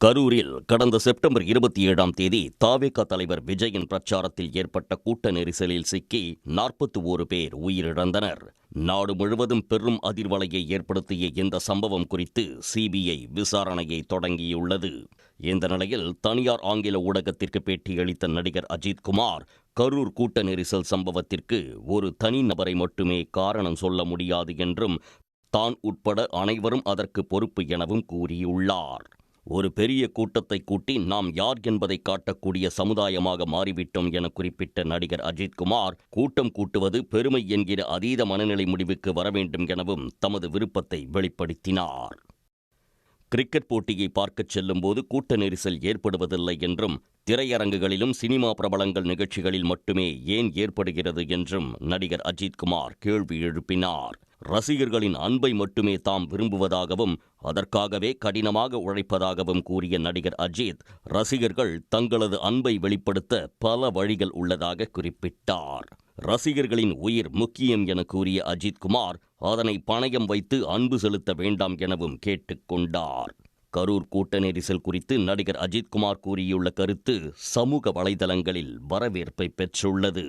கரூரில் கடந்த செப்டம்பர் 27ஆம் தேதி தவேக தலைவர் விஜயின் பிரச்சாரத்தில் ஏற்பட்ட கூட்ட நெரிசலில் சிக்கி 41 பேர் உயிரிழந்தனர். நாடு முழுவதும் பெரும் அதிர்வலையை ஏற்படுத்திய இந்த சம்பவம் குறித்து சிபிஐ விசாரணையை தொடங்கியுள்ளது. இந்த நிலையில் தனியார் ஆங்கில ஊடகத்திற்கு பேட்டியளித்த நடிகர் அஜித்குமார், கரூர் கூட்ட நெரிசல் சம்பவத்திற்கு ஒரு தனி நபரை மட்டுமே காரணம் சொல்ல முடியாது என்றும், தான் உட்பட அனைவரும் அதற்கு பொறுப்பு எனவும் கூறியுள்ளார். ஒரு பெரிய கூட்டத்தை கூட்டி நாம் யார் என்பதை காட்டக்கூடிய சமுதாயமாக மாறிவிட்டோம் என குறிப்பிட்ட நடிகர் அஜித்குமார், கூட்டம் கூட்டுவது பெருமை என்கிற அதீத மனநிலை முடிவுக்கு வர வேண்டும் எனவும் தமது விருப்பத்தை வெளிப்படுத்தினார். கிரிக்கெட் போட்டியை பார்க்கச் செல்லும்போது கூட்ட நெரிசல் ஏற்படுவதில்லை என்றும், திரையரங்குகளிலும் சினிமா பிரபலங்கள் நிகழ்ச்சிகளில் மட்டுமே ஏன் ஏற்படுகிறது என்றும் நடிகர் அஜித்குமார் கேள்வி எழுப்பினார். ரசிகர்களின் அன்பை மட்டுமே தாம் விரும்புவதாகவும், அதற்காகவே கடினமாக உழைப்பதாகவும் கூறிய நடிகர் அஜித், ரசிகர்கள் தங்களது அன்பை வெளிப்படுத்த பல வழிகள் உள்ளதாக குறிப்பிட்டார். ரசிகர்களின் உயிர் முக்கியம் என கூறிய அஜித்குமார், அதனை பணயம் வைத்து அன்பு செலுத்த வேண்டாம் எனவும் கேட்டுக்கொண்டார். கரூர் கூட்ட நெரிசல் குறித்து நடிகர் அஜித்குமார் கூறியுள்ள கருத்து சமூக வலைதளங்களில் வரவேற்பை பெற்றுள்ளது.